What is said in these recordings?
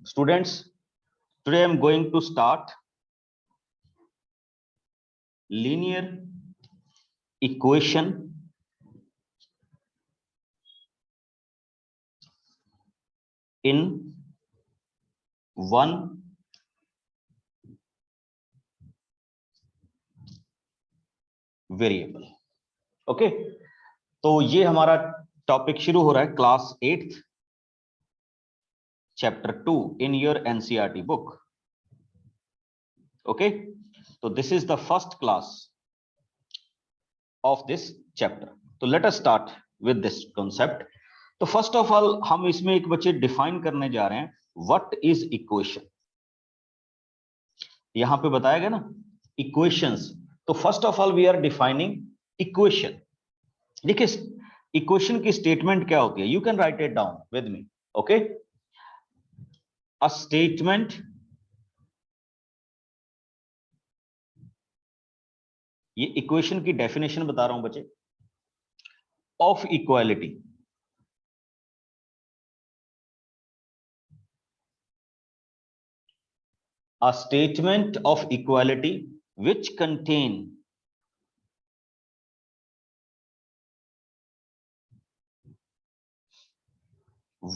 Students, today I am going to start linear equation in one variable. Okay, तो ये हमारा topic शुरू हो रहा है class 8th chapter 2 in your NCERT book. Okay, तो this is the first class of this chapter. तो let us start with this concept. तो फर्स्ट ऑफ ऑल हम इसमें एक बच्चे डिफाइन करने जा रहे हैं व्हाट इज इक्वेशन। यहां पे बताया गया ना इक्वेशंस। तो first of all we are defining equation. देखिए इक्वेशन की स्टेटमेंट क्या होती है, you can write it down with me. Okay, a statement ये इक्वेशन की डेफिनेशन बता रहा हूं बच्चे, of equality. A statement of equality which contain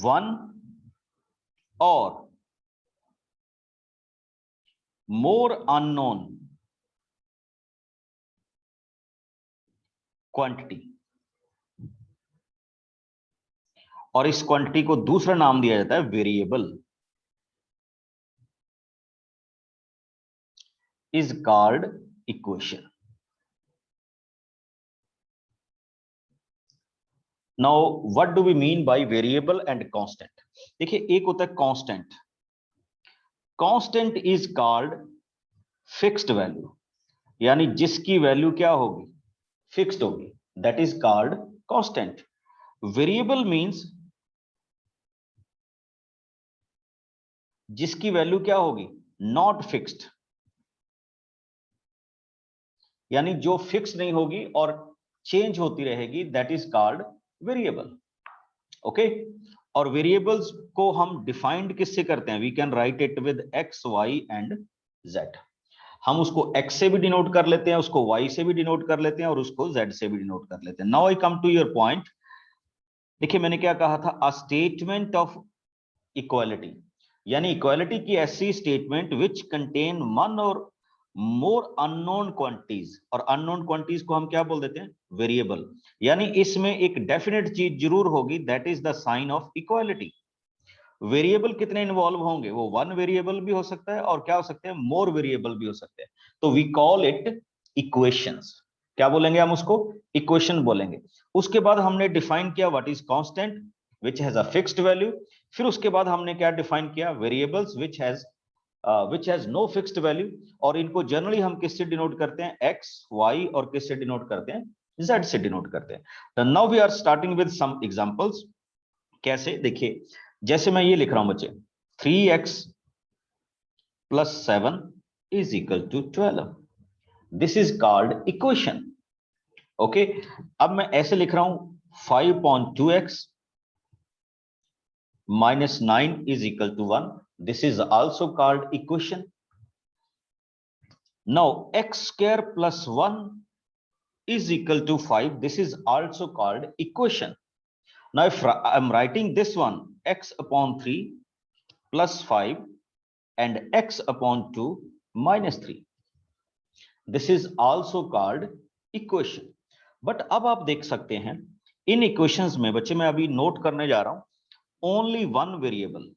one or more unknown quantity, और इस क्वांटिटी को दूसरा नाम दिया जाता है variable, is called equation. Now what do we mean by variable and constant? देखिए एक होता है constant. Constant is called fixed value, यानी जिसकी वैल्यू क्या होगी, फिक्स्ड होगी, that is called constant. Variable means जिसकी वैल्यू क्या होगी, नॉट फिक्स्ड, यानी जो फिक्स नहीं होगी और चेंज होती रहेगी, that is called variable. Okay, और वेरिएबल्स को हम डिफाइंड किससे करते हैं, we can write it with X Y and Z. हम उसको एक्स से भी डिनोट कर लेते हैं, उसको वाई से भी डिनोट कर लेते हैं और उसको जेड से भी डिनोट कर लेते हैं। Now I come to your point. देखिए मैंने क्या कहा था, अ स्टेटमेंट ऑफ इक्वालिटी, यानी इक्वालिटी की ऐसी statement which contain one or more unknown quantities, और अननोन क्वांटिटीज को हम क्या बोल देते हैं, वेरिएबल। यानी इसमें एक डेफिनेट चीज जरूर होगी, that is the sign of equality. Variable कितने इन्वॉल्व होंगे, वो वन वेरिएबल भी हो सकता है और क्या हो सकते हैं, मोर वेरिएबल भी हो सकते हैं। तो वी कॉल इट इक्वेशंस। क्या बोलेंगे हम उसको, इक्वेशन बोलेंगे। उसके बाद हमने डिफाइन किया what is constant which has a fixed value. फिर उसके बाद हमने क्या डिफाइन किया, variables which has no fixed value, और इनको जनरली हम किससे डिनोट करते हैं, एक्स वाई, और किससे डिनोट करते हैं, जेड से डिनोट करते हैं। Now we are starting with some examples. कैसे, देखिए जैसे मैं ये लिख रहा हूं बच्चे, 3x + 7 = 12, this is called equation. Okay, अब मैं ऐसे लिख रहा हूं, 5/2x - 9 = 1, this is also called equation. Now x² + 1 = 5, this is also called equation. Now if I am writing this one, x/3 + 5 and x/2 - 3, this is also called equation. But अब आप देख सकते हैं इन इक्वेशंस में बच्चे, मैं अभी नोट करने जा रहा हूं, only one variable,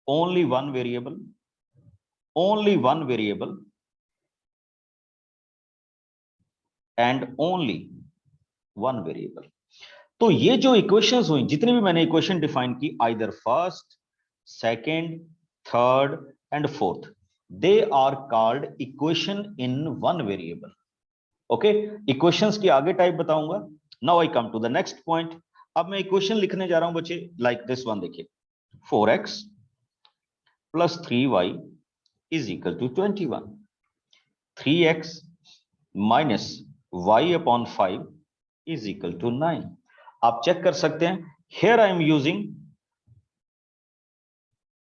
only one variable, only one variable and only one variable. तो ये जो इक्वेशंस हुई, जितनी भी मैंने इक्वेशन डिफाइन की, either first, second, third and fourth, they are called equation in one variable. Okay, equations की आगे टाइप बताऊंगा। Now I come to the next point. अब मैं इक्वेशन लिखने जा रहा हूं बच्चे, लाइक दिस वन। देखिए 4x + 3y = 21, 3x - y/5 = 9। आप चेक कर सकते हैं, here I am using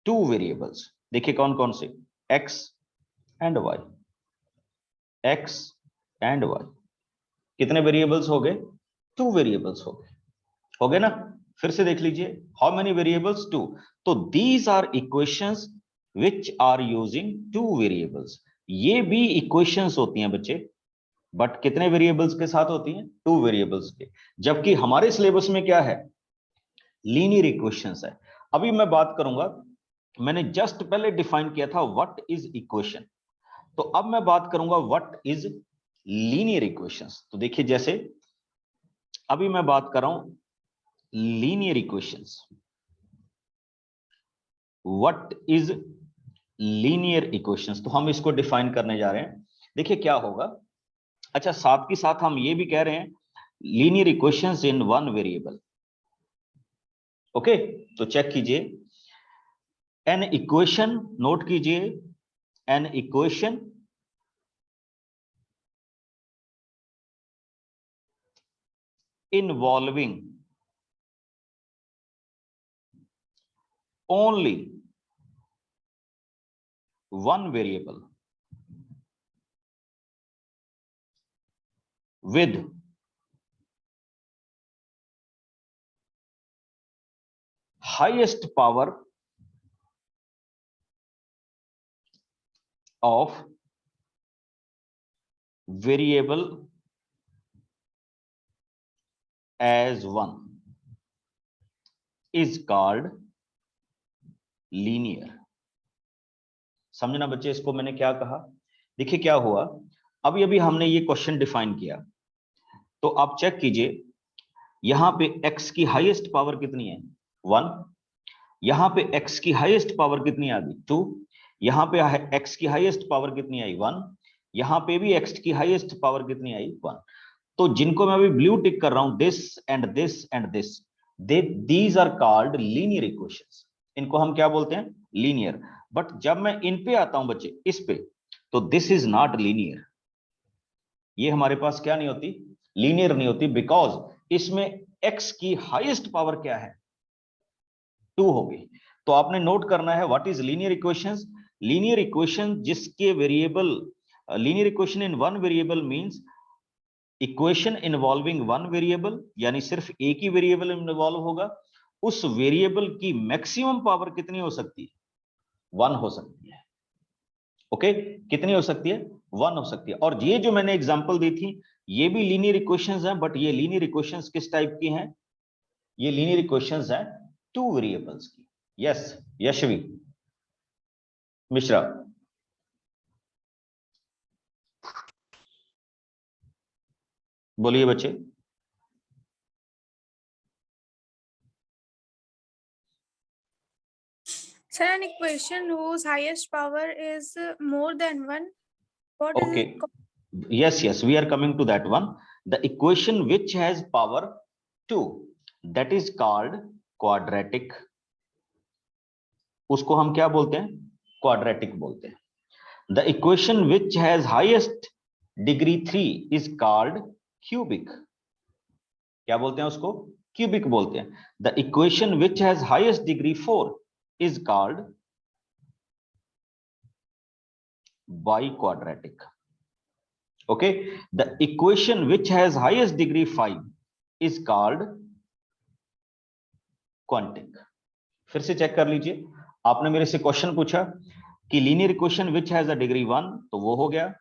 two variables, देखिए कौन कौन से, x and y, x and y, कितने वेरिएबल्स हो गए, टू वेरिएबल्स हो गए ना। फिर से देख लीजिए, हाउ मेनी वेरिएबल्स, टू। तो these are equations which are using two variables, ये भी इक्वेशंस होती हैं बच्चे, बट कितने वेरिएबल्स के साथ होती हैं, टू वेरिएबल्स के। जबकि हमारे सिलेबस में क्या है, लीनियर इक्वेशंस है। अभी मैं बात करूंगा, मैंने जस्ट पहले डिफाइन किया था व्हाट इज इक्वेशन, तो अब मैं बात करूंगा व्हाट इज लीनियर इक्वेशंस। तो देखिए, जैसे अभी मैं बात कर रहा हूं linear equations, what is linear equations, तो हम इसको डिफाइन करने जा रहे हैं। देखिए क्या होगा, अच्छा साथ के साथ हम ये भी कह रहे हैं लीनियर इक्वेशंस इन वन वेरिएबल। ओके, तो चेक कीजिए, एन इक्वेशन, नोट कीजिए, an equation involving only one variable with highest power of variable as one is called linear। समझना बच्चे, इसको मैंने क्या कहा, देखिए क्या हुआ, अभी अभी हमने ये क्वेश्चन डिफाइन किया, तो आप चेक कीजिए, यहां पे x की हाईएस्ट पावर कितनी है, 1, यहां पे x की हाईएस्ट पावर कितनी आ गई, 2, यहां पे x की हाईएस्ट पावर कितनी आई, 1, यहां पे भी x की हाईएस्ट पावर कितनी आई, 1। तो जिनको मैं अभी ब्लू टिक कर रहा हूं, this and this and this, these are called linear equations, इनको हम क्या बोलते हैं, लीनियर। बट जब मैं इन पे आता हूं बच्चे, इस पे, तो दिस इज नॉट लीनियर, ये हमारे पास क्या नहीं होती, लीनियर नहीं होती, बिकॉज इसमें x की हाईएस्ट पावर क्या है, 2 होगी। तो आपने नोट करना है what is linear equations, linear equation जिसके variable, linear equation in one variable means equation involving one variable, यानी सिर्फ एक ही वेरिएबल इन्वॉल्व होगा, उस वेरिएबल की मैक्सिमम पावर कितनी हो सकती है, 1 हो सकती है। ओके, कितनी हो सकती है, 1 हो सकती है। और ये जो मैंने एग्जांपल दी थी, ये भी लीनियर इक्वेशंस हैं, बट ये लीनियर इक्वेशंस किस टाइप की हैं, ये लीनियर इक्वेशंस हैं टू वेरिएबल्स की। यस यशवी मिश्रा, बोलिए बच्चे। Sir, an equation whose highest power is more than 1, what is it Okay, called? yes, we are coming to that one. The equation which has power 2, that is called quadratic, उसको हम क्या बोलते हैं, quadratic बोलते हैं। The equation which has highest degree 3 is called cubic, क्या बोलते हैं उसको, क्यूबिक बोलते हैं। The equation which has highest degree 4 is called bi quadratic. Okay, the equation which has highest degree 5 is called quantic. फिर से चेक कर लीजिए, आपने मेरे से क्वेश्चन पूछा कि linear equation which has a degree 1, तो वो हो गया,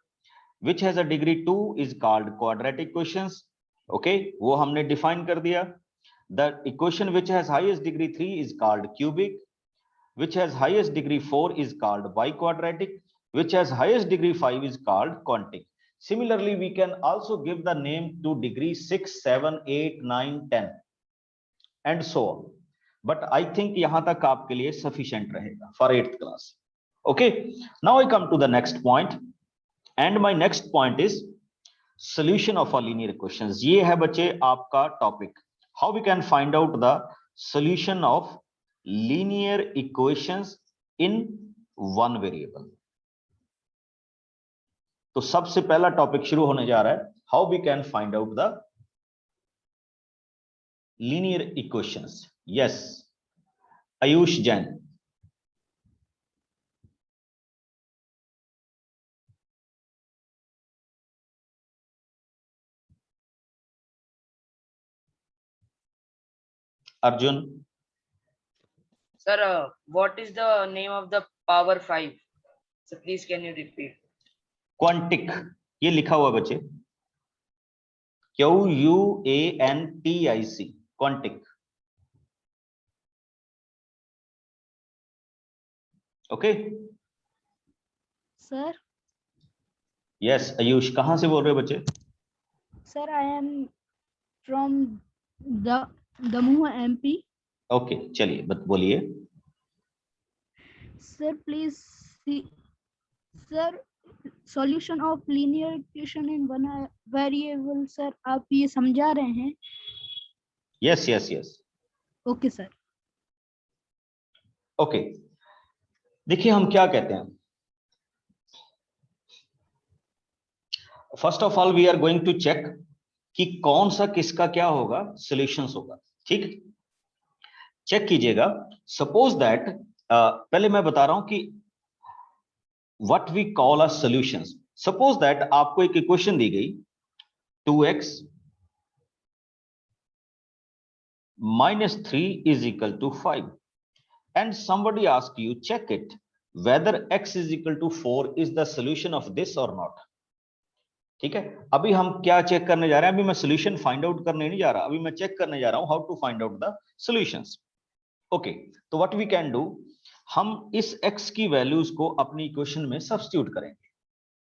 विच has a degree 2 is called quadratic equations. Okay, वो हमने डिफाइन कर दिया। The equation which has highest degree 3 is called cubic, which has highest degree 4 is called biquadratic, which has highest degree 5 is called quantic. Similarly, we can also give the name to degree 6, 7, 8, 9, 10 and so on. But I think yahan tak aapke liye sufficient rahega for 8th class. Okay, now I come to the next point, and my next point is solution of a linear equations. ये है बच्चे आपका topic, how we can find out the solution of linear equations in one variable. तो सबसे पहला topic शुरू होने जा रहा है, how we can find out the linear equations. Yes, Ayush Jain, Arjun, Sir, what is the name of the power 5? So please can you repeat? Quantic, ये लिखा हुआ बच्चे, QUANTIC, quantic. Okay sir yes Ayush, कहां से बोल रहे हो बच्चे? Sir I am from Damoh MP। Okay चलिए बोलिए। Sir please sir solution of linear equation in one variable, sir आप ये समझा रहे हैं? Yes yes yes okay sir. Okay, देखिए हम क्या कहते हैं, first of all we are going to check कि कौन सा किसका क्या होगा, सॉल्यूशंस होगा। ठीक, चेक कीजिएगा। सपोज दैट पहले मैं बता रहा हूं कि what we call a solutions. Suppose that आपको एक इक्वेशन दी गई 2x minus 3 is equal to 5 and somebody ask you check it whether x is equal to 4 is the solution of this or not। ठीक है, अभी हम क्या check करने जा रहे हैं? अभी मैं सॉल्यूशन फाइंड आउट करने नहीं जा रहा, अभी मैं चेक करने जा रहा हूं how to find out the solutions. Okay, तो व्हाट वी कैन डू, हम इस x की वैल्यूज को अपनी इक्वेशन में सब्स्टिट्यूट करेंगे।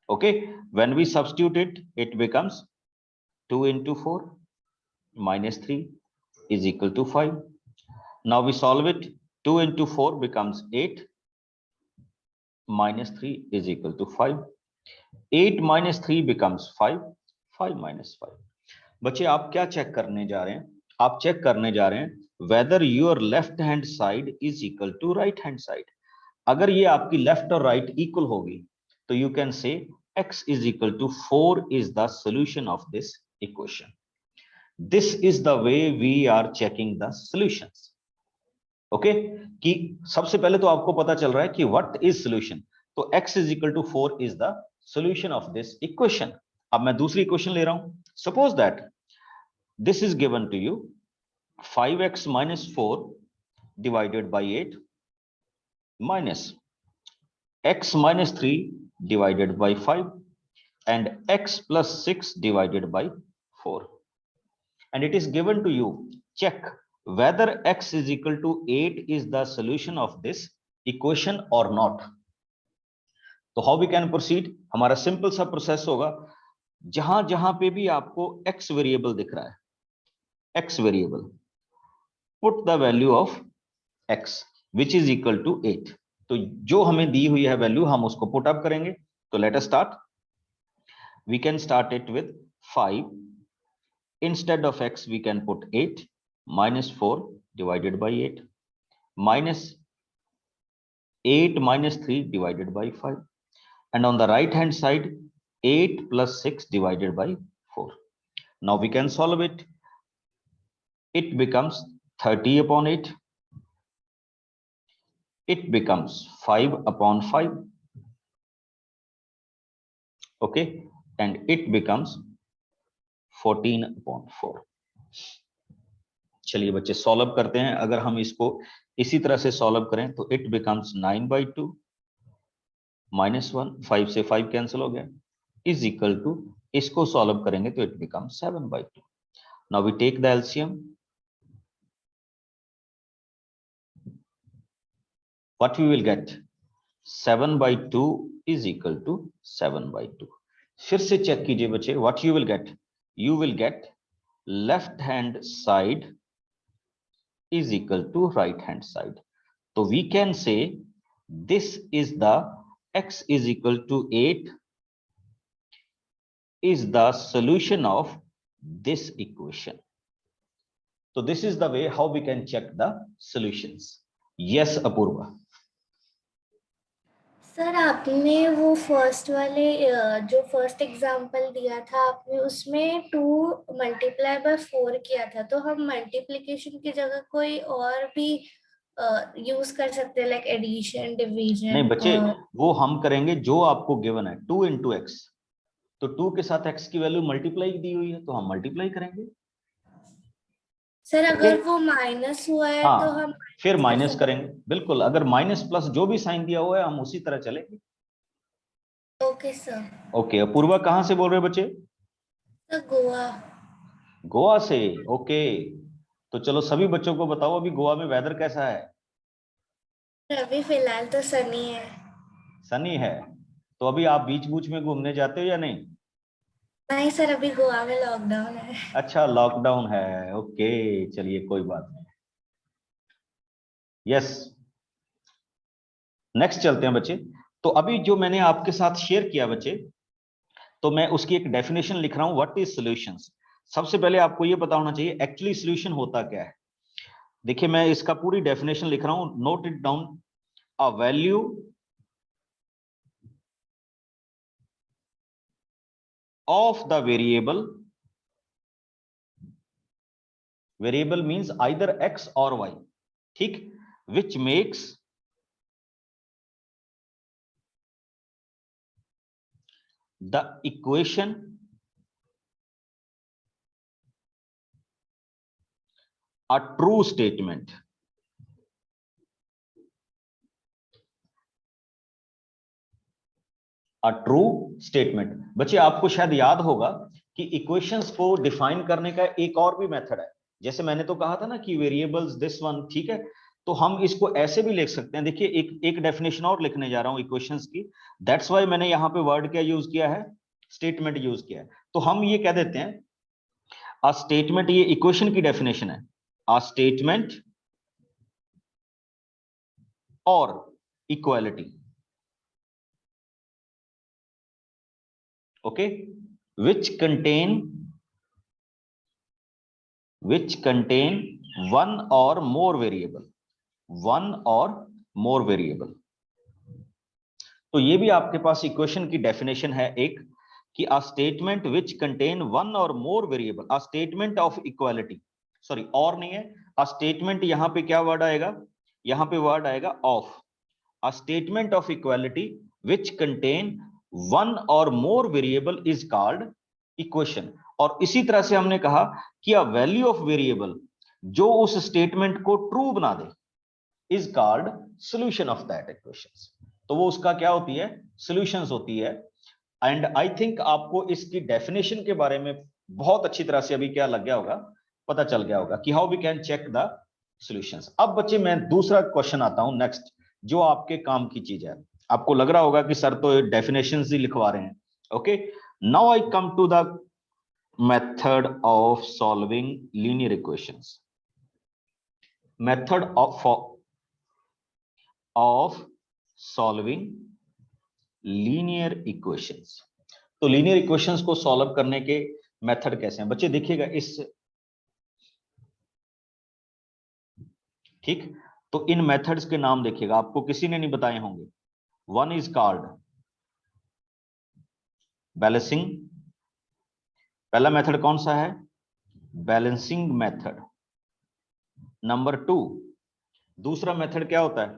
Okay, when we substitute it becomes 2 into 4 minus 3 is equal to 5। now we solve it, 2 into 4 becomes 8 minus 3 is equal to 5। 8 minus 3 becomes 5, 5 minus 5। बच्चे आप क्या चेक करने जा रहे हैं? आप चेक करने जा रहे हैं whether your left hand side is equal to right hand side। अगर ये आपकी लेफ्ट और राइट इक्वल होगी तो you can say x is equal to 4 is the solution of this equation। this is the way we are checking the solutions। Okay, कि सबसे पहले तो आपको पता चल रहा है कि what is solution, तो x is equal to 4 is the solution of this equation। अब मैं दूसरी इक्वेशन ले रहा हूं, suppose that this is given to you 5x minus 4 divided by 8 minus x minus 3 divided by 5 and x plus 6 divided by 4, and it is given to you check whether x is equal to 8 is the solution of this equation or not। तो how we can proceed, हमारा simple सा process होगा, जहां जहां पे भी आपको x variable दिख रहा है, x variable, put the value of x which is equal to 8। तो जो हमें दी हुई है वैल्यू हम उसको पुट अप करेंगे। तो let us start, we can start it with 5, instead of x we can put 8 minus 4 divided by 8 minus 8 minus 3 divided by 5, and on the right hand side 8 plus 6 divided by 4। now we can solve it, it becomes 30 upon 8, it becomes 5 upon 5, okay, and it becomes 14 upon 4। चलिए बच्चे solve करते हैं। अगर हम इसको इसी तरह से सॉल्व करें तो इट बिकम्स 9/2 minus 1, 5 से 5 कैंसिल हो गया, इज इक्वल टू, इसको सॉल्व करेंगे तो it becomes 7/2। Now we take the LCM, what we will get, 7/2 is equal to 7/2। फिर से चेक कीजिए बच्चे, what you will get, you will get left hand side is equal to right hand side। तो we can say this is the x is equal to 8 is the solution of this equation। so this is the way how we can check the solutions। yes Apurva. Sir आपने वो first वाले जो first example दिया था आपने उसमें 2 multiply by 4 किया था, तो हम मल्टीप्लिकेशन की जगह कोई और भी यूज कर सकते हैं, लाइक एडिशन, डिवीजन? नहीं बच्चे, वो हम करेंगे जो आपको गिवन है 2 into x, तो 2 के साथ x की वैल्यू मल्टीप्लाई दी हुई है तो हम मल्टीप्लाई करेंगे। सर अगर Okay? वो माइनस हुआ है हाँ, तो हम फिर कर माइनस सकते करेंगे, बिल्कुल। अगर माइनस प्लस जो भी साइन दिया हुआ है हम उसी तरह चलेंगे। हैं। Okay sir. ओके, अपूर्वा कहाँ से बोल रहे हो बच्चे? सर गोवा। गोवा से। ओके, तो चलो सभी बच्चों को बताओ अभी गोवा में वेदर कैसा है? अभी फिलहाल तो सनी है। सनी है। तो अभी आप बीच बीच में घूमने जाते हो या नहीं? नहीं सर, अभी गोवा में लॉकडाउन है। अच्छा, लॉकडाउन है। ओके, चलिए कोई बात नहीं। यस, नेक्स्ट चलते हैं बच्चे। तो अभी जो मैंने आपके साथ शेयर किया बच्चे, तो मैं उसकी एक डेफिनेशन लिख रहा हूं, व्हाट इज सॉल्यूशंस। सबसे पहले आपको ये पता होना चाहिए एक्चुअली सॉल्यूशन होता क्या है। देखिए मैं इसका पूरी डेफिनेशन लिख रहा हूं, note it down. A value of the variable means either x और वाई, ठीक, which makes the equation a true statement। A true statement. बच्चे आपको शायद याद होगा कि इक्वेशंस को डिफाइन करने का एक और भी मेथड है। जैसे मैंने तो कहा था ना कि वेरिएबल्स दिस वन, ठीक है, तो हम इसको ऐसे भी लिख सकते हैं। देखिए एक डेफिनेशन और लिखने जा रहा हूं इक्वेशंस की, दैट्स वाई मैंने यहां पे वर्ड क्या यूज किया है, स्टेटमेंट यूज किया है। तो हम ये कह देते हैं अ स्टेटमेंट, ये इक्वेशन की डेफिनेशन है, अ स्टेटमेंट और equality. Okay, which contain one or more variable। तो ये भी आपके पास इक्वेशन की डेफिनेशन है एक, कि a statement which contain one or more variable, a statement of equality, sorry और नहीं है, अ स्टेटमेंट, यहां पे क्या वर्ड आएगा, यहां पे वर्ड आएगा of, a statement of equality which contain one or more variable is called equation. और इसी तरह से हमने कहा कि अ वैल्यू ऑफ वेरिएबल जो उस स्टेटमेंट को ट्रू बना दे is called solution of that equation. तो वो उसका क्या होती है, सॉल्यूशंस होती है। एंड आई थिंक आपको इसकी डेफिनेशन के बारे में बहुत अच्छी तरह से अभी क्या लग गया होगा, पता चल गया होगा कि how we can check the solutions. अब बच्चे मैं दूसरा क्वेश्चन आता हूं नेक्स्ट, जो आपके काम की चीज है। आपको लग रहा होगा कि सर तो डेफिनेशंस ही लिखवा रहे हैं। Okay, now I come to the method of solving linear equations. Method of solving linear equations. तो लीनियर इक्वेशंस को सॉल्व करने के मेथड कैसे हैं बच्चे, देखिएगा इस, ठीक, तो इन मेथड्स के नाम देखिएगा, आपको किसी ने नहीं बताए होंगे। वन इज कॉल्ड बैलेंसिंग, पहला मेथड कौन सा है, बैलेंसिंग मेथड। नंबर टू, दूसरा मेथड क्या होता है,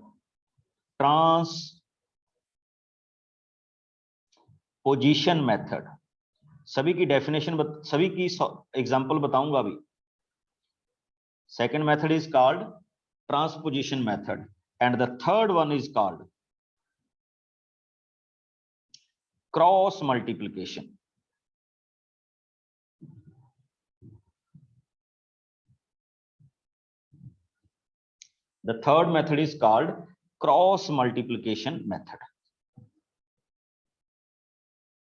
ट्रांसपोजिशन मेथड। सभी की डेफिनेशन सभी की एग्जांपल बताऊंगा अभी। Second method is called transposition method and the third one is called cross multiplication. The third method is called cross multiplication method।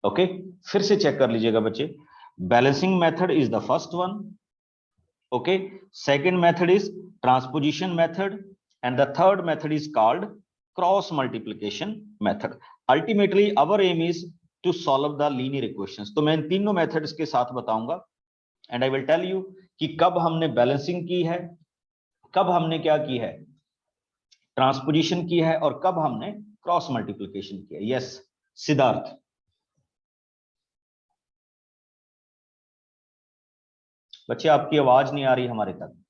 Okay, फिर से चेक कर लीजिएगा बच्चे। Balancing method is the first one, okay, second method is transposition method and the third method is called cross multiplication method. Ultimately our aim is to solve the linear equations. तो मैं इन तीनों methods के साथ बताऊंगा and I will tell you कि कब हमने बैलेंसिंग की है, कब हमने क्या की है, ट्रांसपोजिशन की है, और कब हमने क्रॉस मल्टीप्लिकेशन किया। यस सिद्धार्थ, बच्चे आपकी आवाज नहीं आ रही हमारे तक।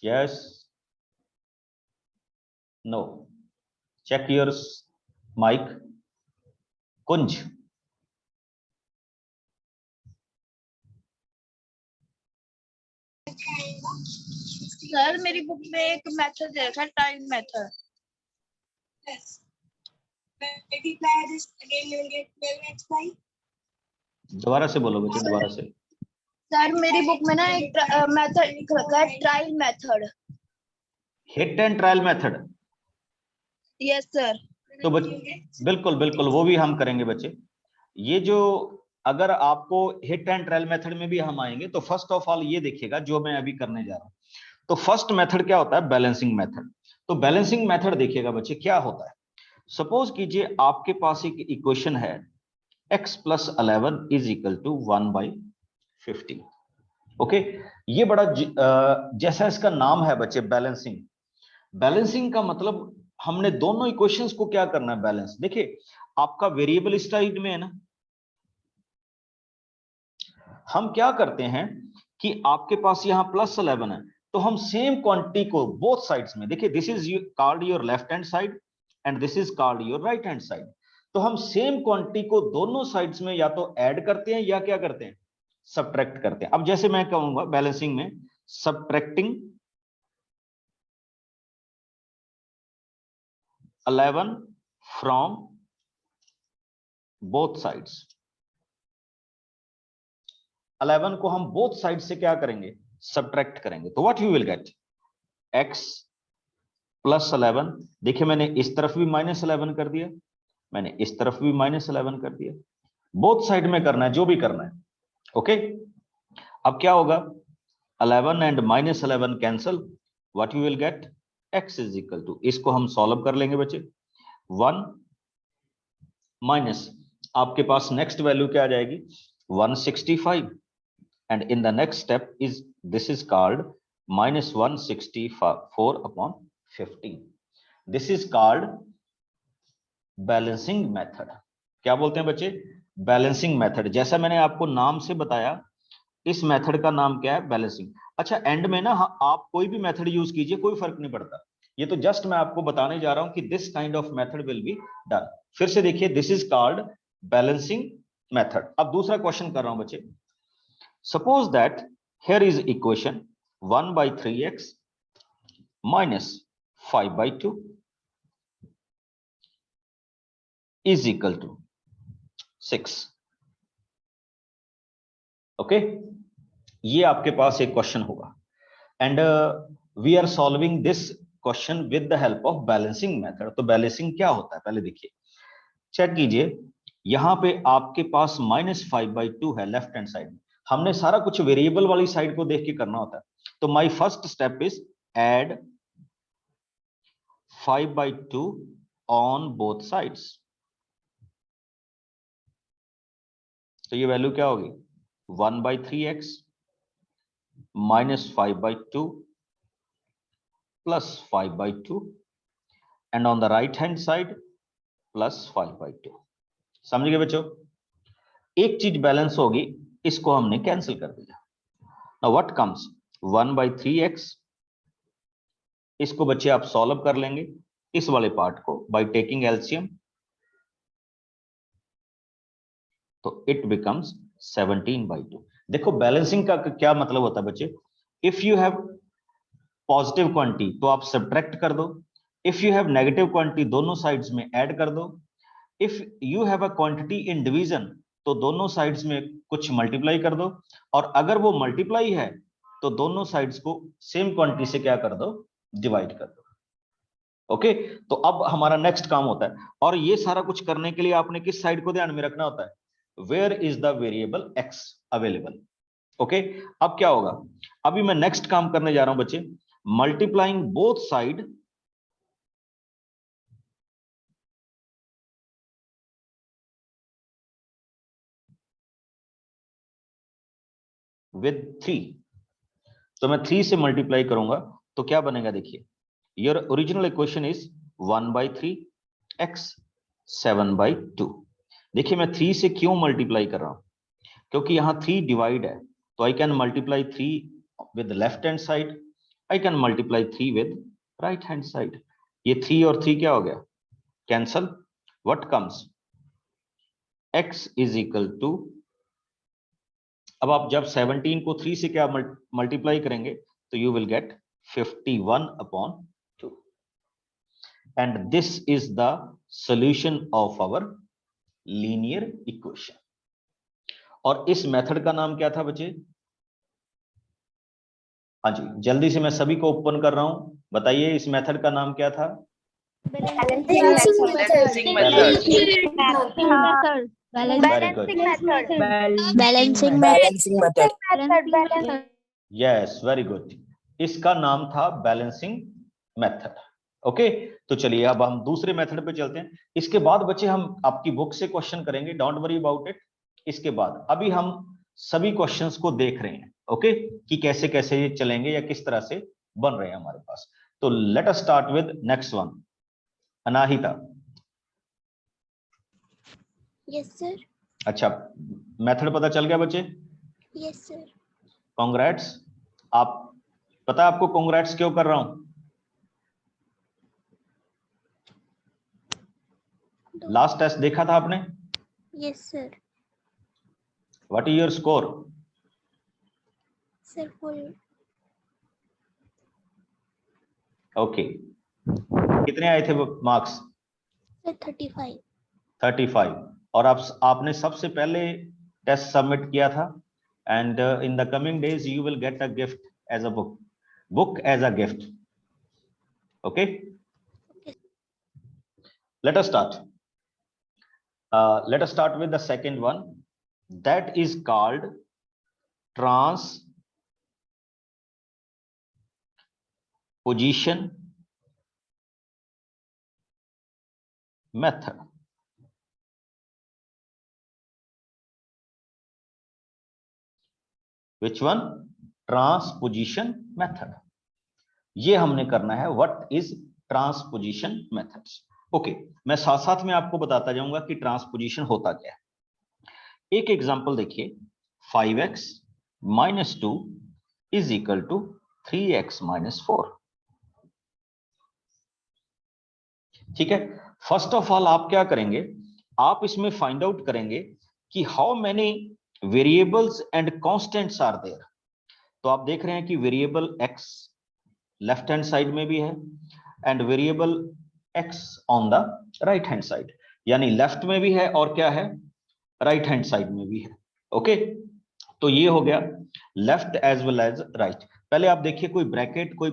Yes, no, check your mic. Kunj, sir मेरी बुक में एक मेथड दे रखा है, टाइम मेथड। दोबारा से बोलो बच्चे, दोबारा से। सर मेरी बुक में ना एक मेथड लिख रखा है, trial method. Hit and trial method, yes sir. तो बिल्कुल बिल्कुल वो भी हम करेंगे बच्चे। ये जो अगर आपको हिट एंड ट्रायल मेथड में भी हम आएंगे, तो फर्स्ट ऑफ ऑल ये देखिएगा जो मैं अभी करने जा रहा हूं। तो फर्स्ट मेथड क्या होता है? Balancing method. तो बैलेंसिंग मेथड देखिएगा बच्चे क्या होता है। सपोज कीजिए आपके पास एक इक्वेशन है x + 11 = 1/50। ओके, ये बड़ा जैसा इसका नाम है बच्चे बैलेंसिंग। बैलेंसिंग का मतलब हमने दोनों इक्वेशंस को क्या करना है? बैलेंस। देखिए आपका वेरिएबल इस साइड में है ना, हम क्या करते हैं कि आपके पास यहां +11 है, तो हम सेम क्वांटिटी को बोथ साइड्स में, देखिए this is called your left hand side and this is called your right hand side. तो हम सेम क्वांटिटी को दोनों साइड्स में या तो ऐड करते हैं या क्या करते हैं? सब्ट्रैक्ट करते हैं। अब जैसे मैं कहूंगा बैलेंसिंग में सब्ट्रैक्टिंग 11 फ्रॉम बोथ साइड्स। 11 को हम बोथ साइड से क्या करेंगे? सब्ट्रैक्ट करेंगे। तो what you will gate? x + 11। देखिए मैंने इस तरफ भी -11 कर दिया, मैंने इस तरफ भी -11 कर दिया। बोथ साइड में करना है, जो भी करना है। ओके, अब क्या होगा? 11 and -11 cancel, what you will gate? x = इसको हम सॉल्व कर लेंगे बच्चे। 1 माइनस आपके पास नेक्स्ट वैल्यू क्या आ जाएगी? 165। and in the next step is this is called -164/15. this is called balancing method। क्या बोलते हैं बच्चे? Balancing method. जैसा मैंने आपको नाम से बताया, इस मेथड का नाम क्या है? बैलेंसिंग। अच्छा, एंड में ना आप कोई भी मेथड यूज कीजिए, कोई फर्क नहीं पड़ता। ये तो जस्ट मैं आपको बताने जा रहा हूं कि this kind of method will be done. फिर से देखिए, this is called balancing method. अब दूसरा क्वेश्चन कर रहा हूं बच्चे। Suppose that here is equation 1/3x minus 5/2 is equal to 6। Okay, ये आपके पास एक क्वेश्चन होगा and we are solving this question with the help of balancing method. तो बैलेंसिंग क्या होता है पहले देखिए, चेक कीजिए। यहां पे आपके पास -5/2 है लेफ्ट हैंड साइड में। हमने सारा कुछ वेरिएबल वाली साइड को देख के करना होता है। तो my first step is add 5/2 on both sides. तो ये वैल्यू क्या होगी? 1/3x -5/2 + 5/2 and on the right hand side +5/2। समझ गए बच्चों? एक चीज बैलेंस होगी, इसको हमने कैंसिल कर दिया। Now what comes? 1/3x। इसको बच्चे आप सॉल्व कर लेंगे इस वाले पार्ट को बाय टेकिंग एलसीएम, तो इट बिकम्स 17/2। देखो बैलेंसिंग का क्या मतलब होता है बच्चे? If you have positive quantity तो आप सब्ट्रैक्ट कर दो, if you have negative quantity दोनों साइड्स में ऐड कर दो, if you have a quantity in division तो दोनों साइड्स में कुछ मल्टीप्लाई कर दो, और अगर वो मल्टीप्लाई है तो दोनों साइड्स को सेम क्वांटिटी से क्या कर दो? डिवाइड कर दो। ओके, तो अब हमारा नेक्स्ट काम होता है, और ये सारा कुछ करने के लिए आपने किस साइड को ध्यान में रखना होता है? Where is the variable x available. Okay, अब क्या होगा? अभी मैं नेक्स्ट काम करने जा रहा हूं बच्चे, मल्टीप्लाइंग बोथ साइड विद 3। तो मैं 3 से मल्टीप्लाई करूंगा तो क्या बनेगा? देखिए, your original equation is 1/3x 7/2। देखिए मैं 3 से क्यों मल्टीप्लाई कर रहा हूं? क्योंकि यहां 3 डिवाइड है, तो I can multiply 3 with left hand side, I can multiply 3 with right hand side. ये 3 और 3 क्या हो गया? Cancel. What comes? x is equal to, अब आप जब 17 को 3 से क्या मल्टीप्लाई करेंगे तो you will get 51/2 and this is the solution of our linear equation. और इस मेथड का नाम क्या था बच्चे? हाँ जी, जल्दी से मैं सभी को ओपन कर रहा हूं, बताइए इस मेथड का नाम क्या था? Balancing method. Very good, Balancing method. Yes very good, इसका नाम था बैलेंसिंग मेथड। ओके, तो चलिए अब हम दूसरे मेथड पे चलते हैं। इसके बाद बच्चे हम आपकी बुक से क्वेश्चन करेंगे, डोंट वरी अबाउट इट। इसके बाद अभी हम सभी क्वेश्चंस को देख रहे हैं, ओके, कि कैसे कैसे ये चलेंगे या किस तरह से बन रहे हैं हमारे पास। तो let us start with next one, Anahita. Yes sir. अच्छा, मेथड पता चल गया बच्चे? Yes sir. कांग्रेट्स। आप पता है आपको कांग्रेट्स क्यों कर रहा हूं? लास्ट टेस्ट देखा था आपने? Yes sir. What is your score? Sir full. Okay, कितने आए थे मार्क्स? सर 35। 35। और आपने सबसे पहले टेस्ट सबमिट किया था, and in the coming days you will get a gift as a book as a gift. Okay, let us start with the second one, that is called transposition method. Which one? Transposition method. ये हमने करना है, what is transposition methods. Okay, मैं साथ साथ में आपको बताता जाऊंगा कि ट्रांसपोजिशन होता क्या है। एक एग्जांपल देखिए, 5x minus 2 is equal to 3x minus 4। ठीक है, फर्स्ट ऑफ ऑल आप क्या करेंगे, आप इसमें फाइंड आउट करेंगे कि how many variables and constants are there. तो आप देख रहे हैं कि variable x left hand side में भी है and variable x on the right hand side, यानी लेफ्ट में भी है और क्या है, राइट हैंड साइड में भी है। ओके, तो ये हो गया left as well as right. पहले आप देखिए कोई ब्रैकेट, कोई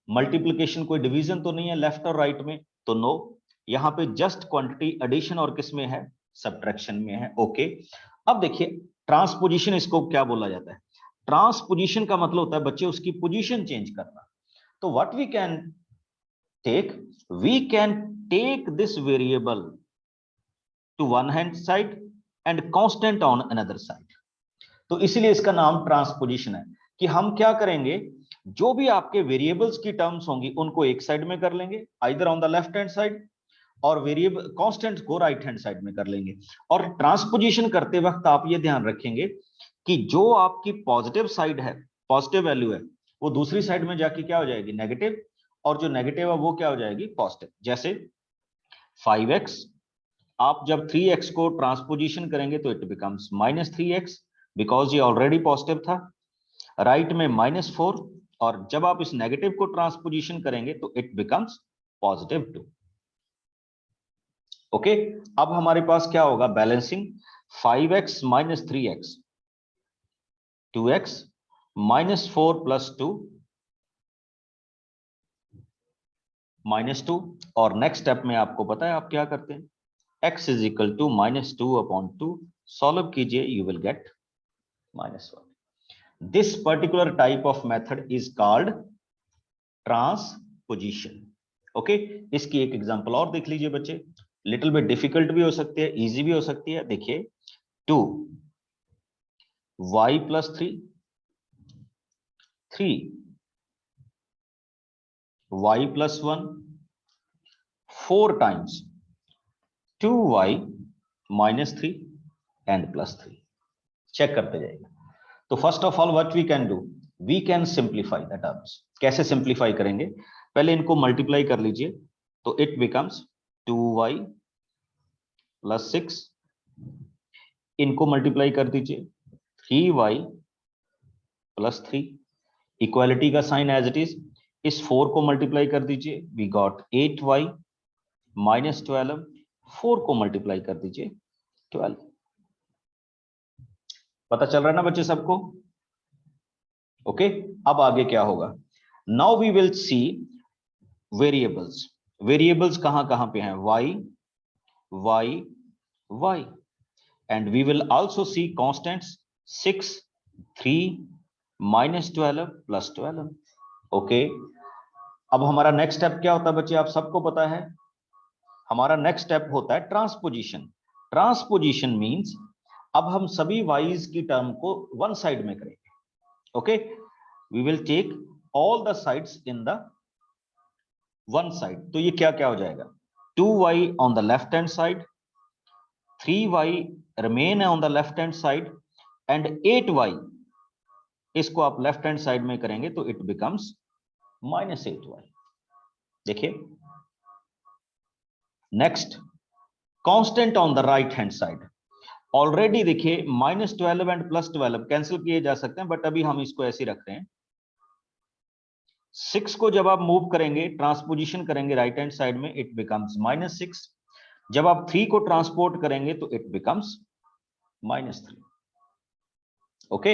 मल्टीप्लिकेशन, कोई डिवीजन तो नहीं है लेफ्ट और राइट में, तो नो, यहाँ पे जस्ट क्वांटिटी एडिशन और किस में है, सब्ट्रैक्शन में है। ओके, अब देखिए ट्रांसपोजिशन इसको क्या बोला जाता है? ट्रांसपोजिशन का मतलब होता है बच्चे उसकी पोजीशन चेंज करना। तो what we can take, we can take this variable to one hand side and constant on another side. तो इसीलिए इसका नाम ट्रांसपोजिशन है कि हम क्या करेंगे, जो भी आपके वेरिएबल्स की टर्म्स होंगी उनको एक साइड में कर लेंगे, either on the left hand side, और वेरिएबल कांस्टेंट्स को राइट हैंड साइड में कर लेंगे। और ट्रांसपोजिशन करते वक्त आप ये ध्यान रखेंगे कि जो आपकी पॉजिटिव साइड है, पॉजिटिव वैल्यू है, वो दूसरी साइड में जाके क्या हो जाएगी, नेगेटिव, और जो नेगेटिव है वो क्या हो जाएगी, पॉजिटिव। जैसे 5x, आप जब 3x को ट्रांसपोजिशन करेंगे तो इट बिकम्स -3x, बिकॉज ये ऑलरेडी पॉजिटिव था। राइट में -4, और जब आप इस नेगेटिव को ट्रांसपोजिशन करेंगे तो इट बिकम्स +2। ओके, अब हमारे पास क्या होगा, बैलेंसिंग 5x - 3x, 2x -4 + 2 -2, और नेक्स्ट स्टेप में आपको पता है आप क्या करते हैं, x is equal to -2/2, solve कीजिए, you will get -1। This particular type of method is called transposition। Okay, इसकी एक एग्जांपल और देख लीजिए बच्चे, लिटिल बिट डिफिकल्ट भी हो सकती है, इजी भी हो सकती है। देखिए 2y + 3, 3y + 1, 4 times 2y - 3 and +3। Check करते जाइएगा। तो first of all what we can do, we can simplify the terms. कैसे सिंप्लीफाई करेंगे, पहले इनको मल्टीप्लाई कर लीजिए, तो इट बिकम्स 2y + 6 इनको मल्टीप्लाई कर दीजिए, 3y प्लस 3, इक्वालिटी का साइन एज इट इज, इस 4 को मल्टीप्लाई कर दीजिए, वी गॉट 8y माइनस 12, 4 को मल्टीप्लाई कर दीजिए 12। पता चल रहा है ना बच्चे सबको? ओके, अब आगे क्या होगा? Now we will see variables. Variables कहां कहां पे हैं? y, y, y, and we will also see constants 6, 3, minus 12 plus 12. Okay, अब हमारा नेक्स्ट स्टेप क्या होता है बच्चे? आप सबको पता है, हमारा नेक्स्ट स्टेप होता है ट्रांसपोजिशन। ट्रांसपोजिशन मींस अब हम सभी वाइज की टर्म को वन साइड में करेंगे। Okay, we will take all the sides in the one side. तो ये क्या क्या हो जाएगा? 2y on the left hand side, 3y remain on the left hand side, and 8y इसको आप लेफ्ट हैंड साइड में करेंगे तो इट बिकम्स माइनस 8y। देखिए next, constant on the right hand side. Already देखिए -12 एंड +12 कैंसिल किए जा सकते हैं, बट अभी हम इसको ऐसे रखते हैं। 6 को जब आप मूव करेंगे, ट्रांसपोजिशन करेंगे राइट हैंड साइड में, इट बिकम्स -6। जब आप 3 को ट्रांसपोर्ट करेंगे तो it becomes -3। Okay,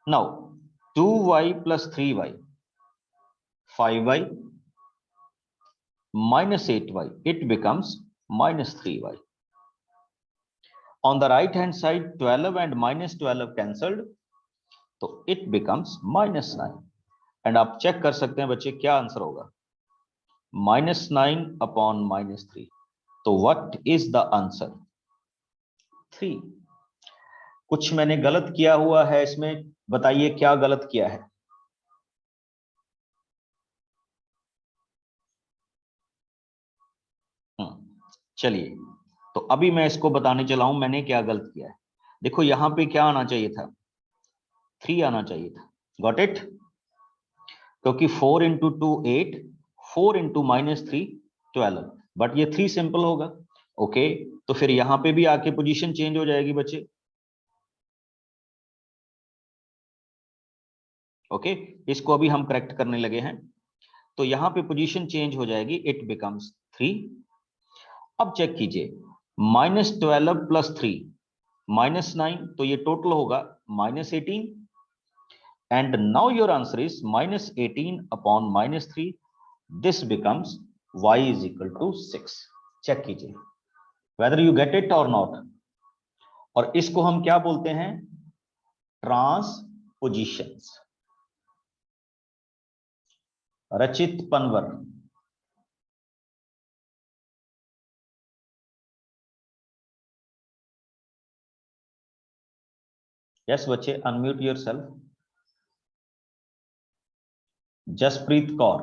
now 2y plus 3y, 5y minus 8y, it becomes -3y. On the right hand side 12 and -12 cancelled, तो it becomes -9. एंड आप चेक कर सकते हैं बच्चे क्या आंसर होगा? -9 upon -3. तो व्हाट इज द आंसर? 3। कुछ मैंने गलत किया हुआ है इसमें, बताइए क्या गलत किया है? चलिए, तो अभी मैं इसको बताने चला हूं मैंने क्या गलत किया है। देखो यहां पे क्या आना चाहिए था? 3 आना चाहिए था। Got it? क्योंकि 4 इंटू 2 8, 4 इंटू -3 12, बट ये 3 सिंपल होगा। ओके, तो फिर यहां पे भी आके पोजीशन चेंज हो जाएगी बच्चे। ओके, इसको अभी हम करेक्ट करने लगे हैं, तो यहां पे पोजीशन चेंज हो जाएगी, इट बिकम्स 3। अब चेक कीजिए, -12 प्लस 3 -9, तो ये टोटल होगा -18, and now your answer is -18 upon -3, this becomes y is equal to 6। Check कीजिए whether you get it or not. और इसको हम क्या बोलते हैं? ट्रांसपोजिशंस। रचित पनवर, यस बच्चे, unmute yourself. Jaspreet Kaur,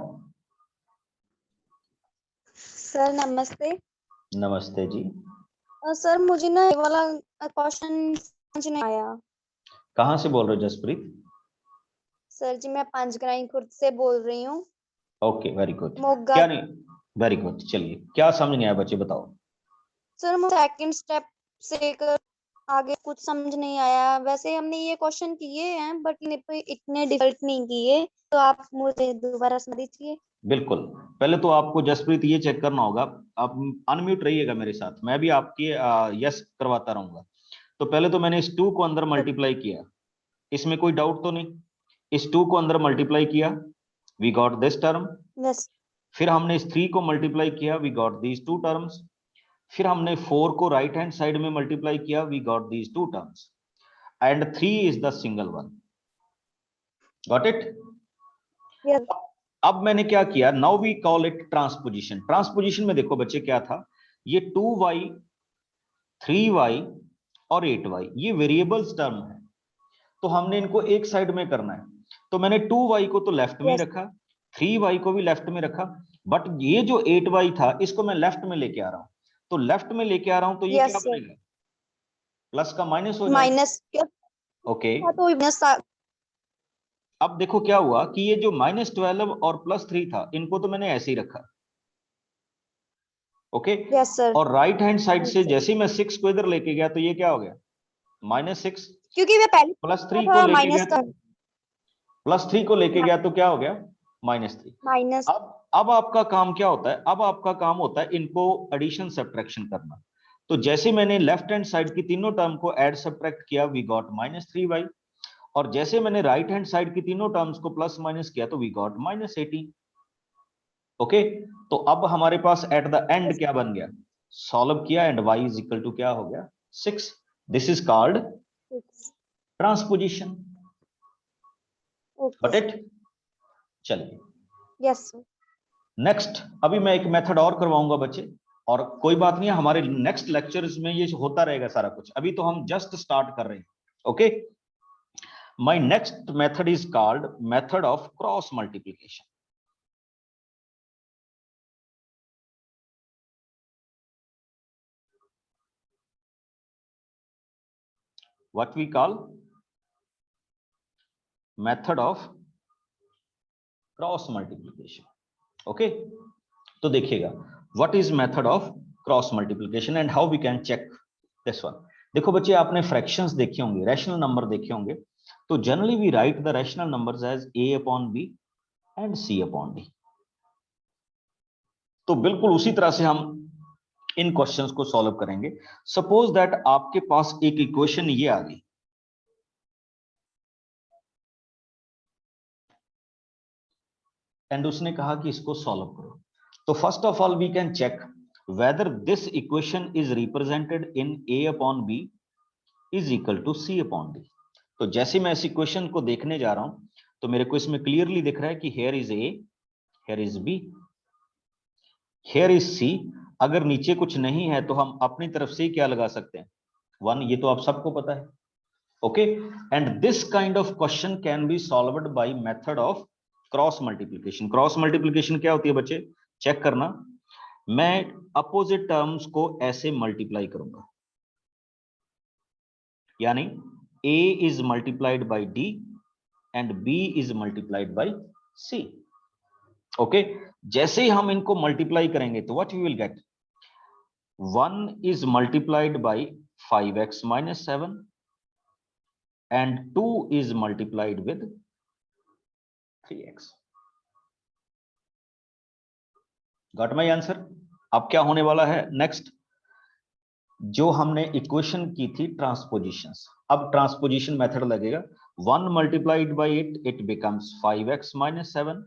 sir नमस्ते। नमस्ते जी। सर मुझे ना ये वाला क्वेश्चन समझ नहीं आया। कहां से बोल रहे हो जसप्रीत? सर जी मैं पंचग्राही खुर्द से बोल रही हूँ। Okay, very good. मोगा। क्या नहीं, वेरी गुड। चलिए, क्या समझ नहीं आया बच्चे, बताओ। सर मुझे सेकंड स्टेप से आगे कुछ समझ नहीं आया। वैसे हमने ये क्वेश्चन किए हैं बट इतने डिफिकल्ट नहीं किए, तो आप मुझे दोबारा समझ दीजिए। बिल्कुल, पहले तो आपको जसप्रीत ये चेक करना होगा, आप अनम्यूट रहिएगा मेरे साथ, मैं भी आपकी यस करवाता रहूंगा। तो पहले तो मैंने इस 2 को अंदर मल्टीप्लाई किया, इसमें कोई डाउट तो नहीं? इस 2 को अंदर मल्टीप्लाई किया, we got this term. Yes. फिर हमने इस 3 को मल्टीप्लाई किया, वी गॉट दीज 2 टर्म्स। फिर हमने 4 को राइट हैंड साइड में मल्टीप्लाई किया, we got these 2 terms, and 3 is the single one. Got it? Yes. अब मैंने क्या किया? Now we call it transposition. Transposition में देखो बच्चे क्या था, ये 2y, 3y और 8y ये वेरिएबल्स टर्म है, तो हमने इनको एक साइड में करना है। तो मैंने 2y को तो लेफ्ट में रखा, 3y को भी लेफ्ट में रखा, बट ये जो 8y था इसको मैं लेफ्ट में लेके आ रहा हूं। तो लेफ्ट में लेके आ रहा हूं तो ये क्या बनेगा? प्लस का माइनस हो जाएगा। माइनस। ओके, तो माइनस। अब देखो क्या हुआ कि ये जो -12 और +3 था, इनको तो मैंने ऐसे ही रखा। Okay, yes sir. और राइट हैंड साइड से जैसे ही मैं 6 को इधर लेके गया तो ये क्या हो गया? -6 क्योंकि मैं पहले +3 था को लेके माइनस गया, का +3 को लेके गया तो क्या हो गया -3। माइनस। अब आपका काम क्या होता है, अब आपका काम होता है इनको एडिशन सब्ट्रैक्शन करना। तो जैसे मैंने लेफ्ट हैंड साइड की तीनों टर्म को ऐड सब्ट्रैक्ट किया, वी गॉट -3y, और जैसे मैंने राइट हैंड साइड की तीनों टर्म्स को प्लस माइनस किया तो वी गॉट -18। ओके, तो अब हमारे पास एट द एंड क्या बन गया, सॉल्व किया and y is equal to क्या हो गया 6। This is called transposition. Okay got it? चलिए यस सर। नेक्स्ट, अभी मैं एक मेथड और करवाऊंगा बच्चे, और कोई बात नहीं है, हमारे नेक्स्ट लेक्चर्स में ये होता रहेगा सारा कुछ, अभी तो हम जस्ट स्टार्ट कर रहे हैं। Okay, my next method is called method of cross multiplication. What we call method of cross multiplication. Okay, तो देखिएगा what is method of cross multiplication and how we can check this one. देखो बच्चे, आपने fractions देखे होंगे, rational number देखे होंगे, तो generally we write the rational numbers as a upon b and c upon d। तो बिल्कुल उसी तरह से हम इन क्वेश्चंस को सॉल्व करेंगे। सपोज दैट आपके पास एक इक्वेशन ये आ गई, एंड उसने कहा कि इसको सॉल्व करो। तो first of all we can check whether this equation is represented in a upon b is equal to c upon d। तो जैसे मैं इस इक्वेशन को देखने जा रहा हूं तो मेरे को इसमें क्लियरली दिख रहा है कि here is a, here is b, here is c। अगर नीचे कुछ नहीं है तो हम अपनी तरफ से क्या लगा सकते हैं 1, ये तो आप सबको पता है। Okay, and this kind of question can be solved by method of cross multiplication. Cross multiplication क्या होती है बच्चे, चेक करना, मैं अपोजिट टर्म्स को ऐसे मल्टीप्लाई करूंगा, यानी a is multiplied by d and b is multiplied by c। Okay, जैसे ही हम इनको मल्टीप्लाई करेंगे तो what you will gate, 1 is multiplied by 5x minus 7 and 2 is multiplied with 3x। Got my answer? अब क्या होने वाला है नेक्स्ट, जो हमने इक्वेशन की थी ट्रांसपोजिशंस, अब ट्रांसपोजिशन मेथड लगेगा। 1 multiplied by it becomes 5x minus 7,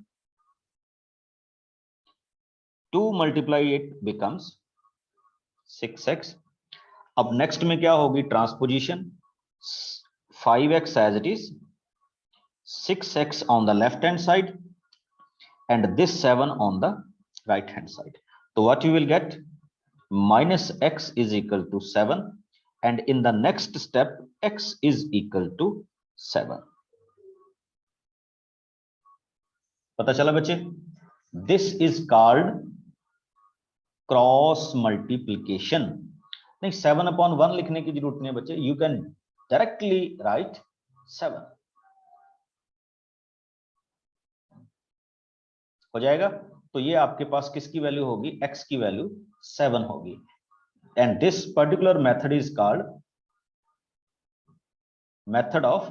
2 multiply it becomes 6x। अब नेक्स्ट में क्या होगी transposition, 5x as it is, 6x on the left hand side and this 7 on the right hand side. तो what you will get, minus x is equal to 7 and in the next step x is equal to 7। पता चला बच्चे? This is called cross multiplication. नहीं, 7 upon 1 लिखने की जरूरत नहीं है बच्चे, you can directly write 7 हो जाएगा। तो ये आपके पास किसकी वैल्यू होगी, x की वैल्यू 7 होगी, and this particular method is called method of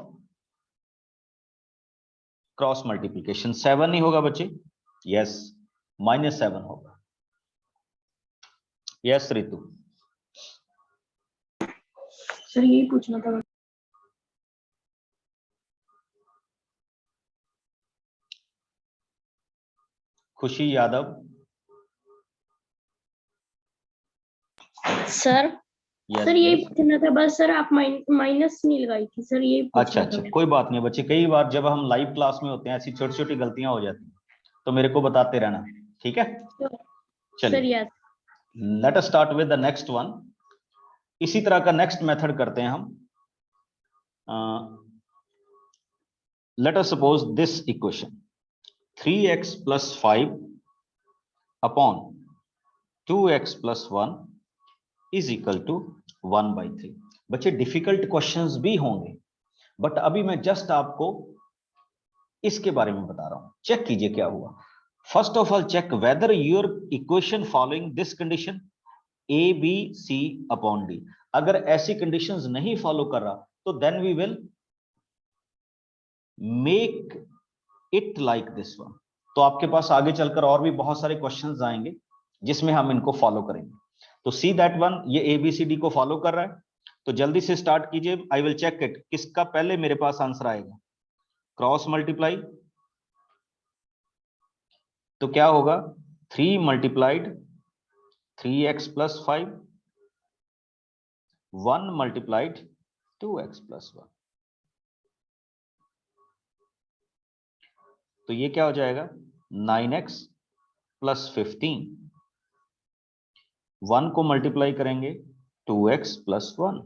cross multiplication. 7 नहीं होगा बच्चे, यस, -7 होगा। यस रितु, सर यही पूछना था। खुशी यादव, सर yes, सर यही yes। पूछना था बस सर, आप माइनस नहीं लगाई थी सर, यही अच्छा अच्छा, कोई बात नहीं बच्चे, कई बार जब हम लाइव क्लास में होते हैं ऐसी छोटी छोटी गलतियां हो जाती हैं, तो मेरे को बताते रहना, ठीक है? सर चलिए, yes. Late us start with the next one. इसी तरह का नेक्स्ट मेथड करते हैं हम। Let us suppose this equation 3x plus 5 upon 2x plus 1 is equal to 1/3। बच्चे डिफिकल्ट क्वेश्चंस भी होंगे, बट अभी मैं जस्ट आपको इसके बारे में बता रहा हूं। चेक कीजिए क्या हुआ। First of all check whether your equation following this condition A B C upon D. अगर ऐसी कंडीशंस नहीं फॉलो कर रहा तो then we will make it like this one. तो आपके पास आगे चलकर और भी बहुत सारे क्वेश्चंस आएंगे जिसमें हम इनको फॉलो करेंगे। तो सी दैट वन, ये एबीसीडी को फॉलो कर रहा है, तो जल्दी से स्टार्ट कीजिए। आई विल चेक इट, किसका पहले मेरे पास आंसर आएगा। क्रॉस मल्टीप्लाई, तो क्या होगा 3 multiplied 3x plus 5, 1 multiplied 2x plus 1। तो ये क्या हो जाएगा 9x प्लस 15, 1 को मल्टीप्लाई करेंगे 2x प्लस 1।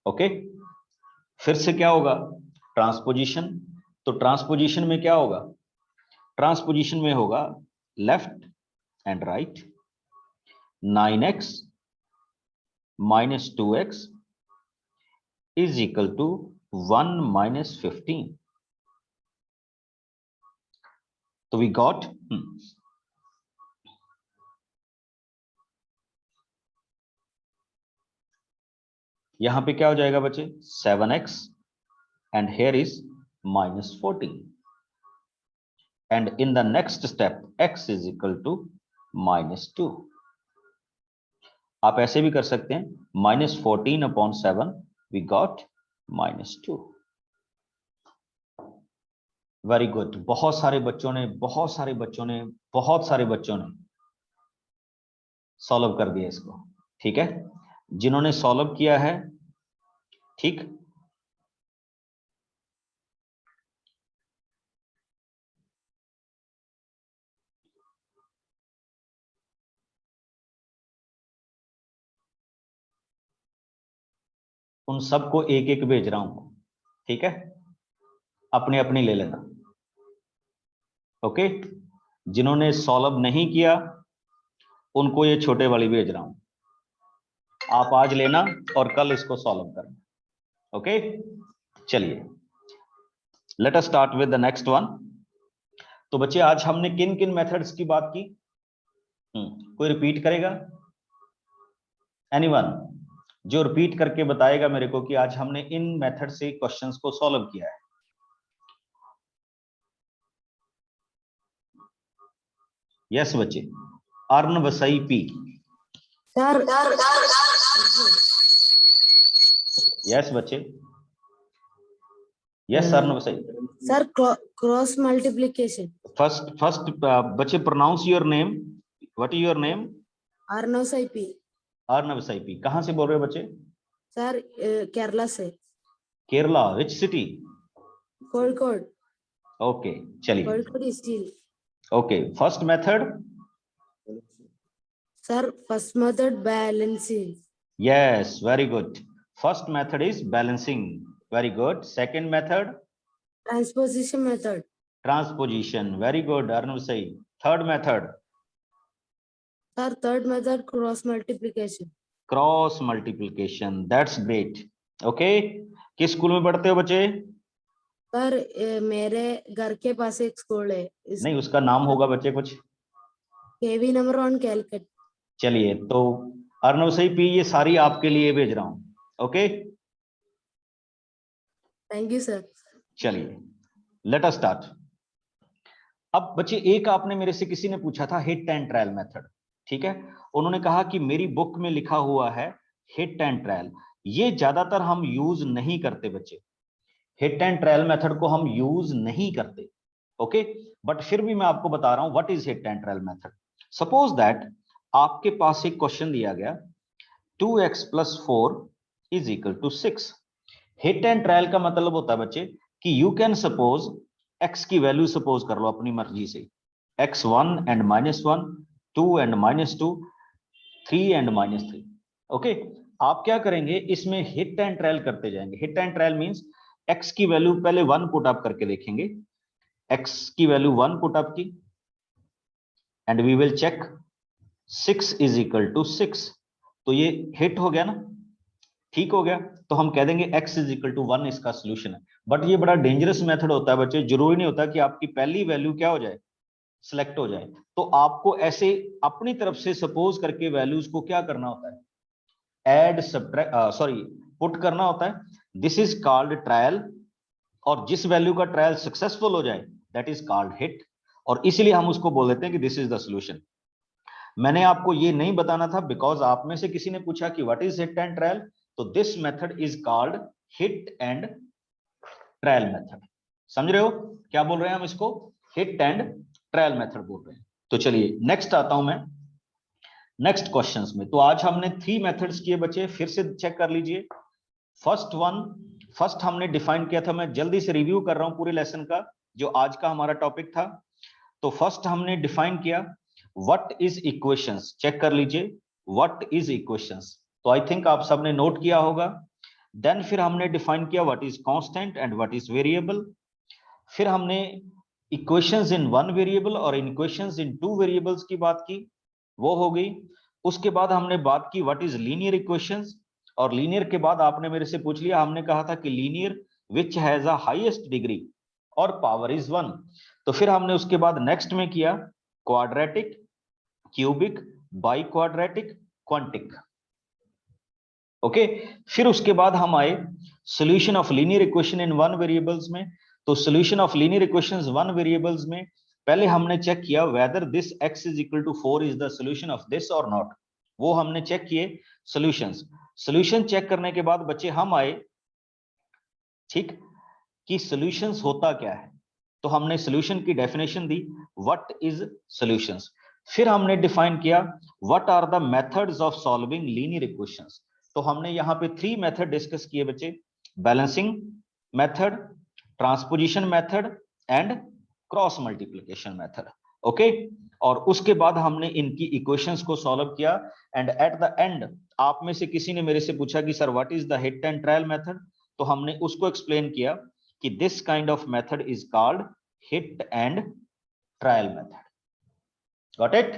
ओके, फिर से क्या होगा ट्रांसपोजिशन। तो ट्रांसपोजिशन में क्या होगा, ट्रांसपोजिशन में होगा left and right. 9x minus 2x is equal to 1 minus 15। तो वी गॉट यहां पे क्या हो जाएगा बच्चे 7x and here is minus 14, and in the next step x is equal to minus 2। आप ऐसे भी कर सकते हैं minus 14 upon 7, we got minus 2। Very good, बहुत सारे बच्चों ने सॉल्व कर दिया इसको। ठीक है, जिन्होंने सॉल्व किया है, ठीक, उन सबको एक एक भेज रहा हूं। ठीक है, अपनी अपनी ले लेना। ओके, जिन्होंने सॉल्व नहीं किया उनको ये छोटे वाली भेज रहा हूं, आप आज लेना और कल इसको सॉल्व करना। ओके, चलिए late us start with the next one. तो बच्चे आज हमने किन किन मेथड्स की बात की, कोई रिपीट करेगा? एनीवन जो रिपीट करके बताएगा मेरे को कि आज हमने इन मेथड से क्वेश्चंस को सॉल्व किया है। यस बच्चे, अर्न वसई पी। सर यस बच्चे, यस अर्न वसई। Sir cross multiplication. फर्स्ट बच्चे pronounce your name. What is your name? Arnav Saipi. Arnav Saipi. कहां से बोल रहे हो बच्चे? सर केरला से। Kerala, which city? Kozhikode. Okay, चलिए। कोഴിക്കോട് स्टील। Okay, first method. Sir first method balancing. Yes, very good. First method is balancing, very good. Second method transposition method. Transposition, very good Arnav सही। Third method sir third method cross multiplication. Cross multiplication, that's great. Okay, किस school में पढ़ते हो बच्चे? Sir मेरे घर के पास एक स्कूल है। नहीं, उसका नाम होगा बच्चे कुछ। केवी नंबर 1 कैलकट। चलिए, तो अर्नव सही पी ये सारी आपके लिए भेज रहा हूं। Okay, thank you sir. चलिए लेट अस स्टार्ट। अब बच्चे एक आपने मेरे से किसी ने पूछा था हिट एंड ट्रायल मेथड। ठीक है, उन्होंने कहा कि मेरी बुक में लिखा हुआ है हिट एंड ट्रायल, ये ज्यादातर हम यूज नहीं करते बच्चे। हिट एंड ट्रायल मेथड को हम यूज नहीं करते। ओके, बट फिर भी मैं आपको बता रहा हूं what is hit and trial method. Suppose that आपके पास एक क्वेश्चन दिया गया 2x plus 4 is equal to 6। Hit and trial का मतलब होता है बच्चे कि यू कैन सपोज x की वैल्यू सपोज कर लो अपनी मर्जी से, x1 and -1, 2 and -2, 3 and -3। Okay, आप क्या करेंगे इसमें हिट एंड ट्रायल करते जाएंगे। Hit and trial means x की वैल्यू पहले 1 पुट अप करके देखेंगे, x की वैल्यू 1 पुट अप की and we will check 6 is equal to 6। तो ये हिट हो गया ना, ठीक हो गया। तो हम कह देंगे x इज इक्वल टू 1 इसका सोल्यूशन है। बट ये बड़ा डेंजरस मेथड होता है बच्चे, जरूरी नहीं होता कि आपकी पहली वैल्यू क्या हो जाए सिलेक्ट हो जाए। तो आपको ऐसे अपनी तरफ से सपोज करके वैल्यूज को क्या करना होता है, ऐड सब्ट्रैक्ट पुट करना होता है। दिस इज कॉल्ड ट्रायल, और जिस वैल्यू का ट्रायल सक्सेसफुल हो जाए दैट इज कॉल्ड हिट, और इसलिए हम उसको बोल देते हैं कि दिस इज द सॉल्यूशन। मैंने आपको ये नहीं बताना था बिकॉज आप में से किसी ने पूछा कि what is hit and trial, तो this method is called hit and trial method. समझ रहे हो क्या बोल रहे हैं हम इसको, हिट एंड ट्रायल मेथड बोल रहे हैं। तो चलिए नेक्स्ट आता हूं मैं नेक्स्ट क्वेश्चंस में। तो आज हमने 3 मेथड्स किए बच्चे, फिर से चेक कर लीजिए। फर्स्ट हमने डिफाइन किया था, मैं जल्दी से रिव्यू कर रहा हूं पूरे लेसन का जो आज का हमारा टॉपिक था। तो फर्स्ट हमने डिफाइन किया व्हाट इज इक्वेशंस, चेक कर लीजिए व्हाट इज इक्वेशंस, तो आई थिंक आप सबने नोट किया होगा। देन फिर हमने डिफाइन किया what is constant and what is variable. फिर हमने इक्वेशंस इन 1 वेरिएबल और इक्वेशंस इन 2 वेरिएबल्स की बात की, वो हो गई। उसके बाद हमने बात की व्हाट इज लीनियर इक्वेशंस, और लीनियर के बाद आपने मेरे से पूछ लिया, हमने कहा था कि linear which has a highest degree or power is 1। तो फिर हमने उसके बाद नेक्स्ट में किया quadratic, cubic, bi quadratic, quantic. Okay, फिर उसके बाद हम आए solution of linear equation in 1 variables में। तो solution of linear equations 1 variables में पहले हमने चेक किया whether this x is equal to 4 is the solution of this or not, वो हमने चेक किए सॉल्यूशंस। सॉल्यूशन चेक करने के बाद बच्चे हम आए ठीक कि सॉल्यूशंस होता क्या है, तो हमने सॉल्यूशन की डेफिनेशन दी व्हाट इज सॉल्यूशंस। फिर हमने डिफाइन किया what are the methods of solving linear equations. तो हमने यहाँ पे 3 मेथड डिस्कस किए बच्चे, balancing method, transposition method and cross multiplication method. Okay, और उसके बाद हमने इनकी इक्वेशंस को सॉल्व किया एंड एट द एंड आप में से किसी ने मेरे से पूछा कि sir what is the hit and trial method, तो हमने उसको एक्सप्लेन किया कि this kind of method is called hit and trial method. Got it?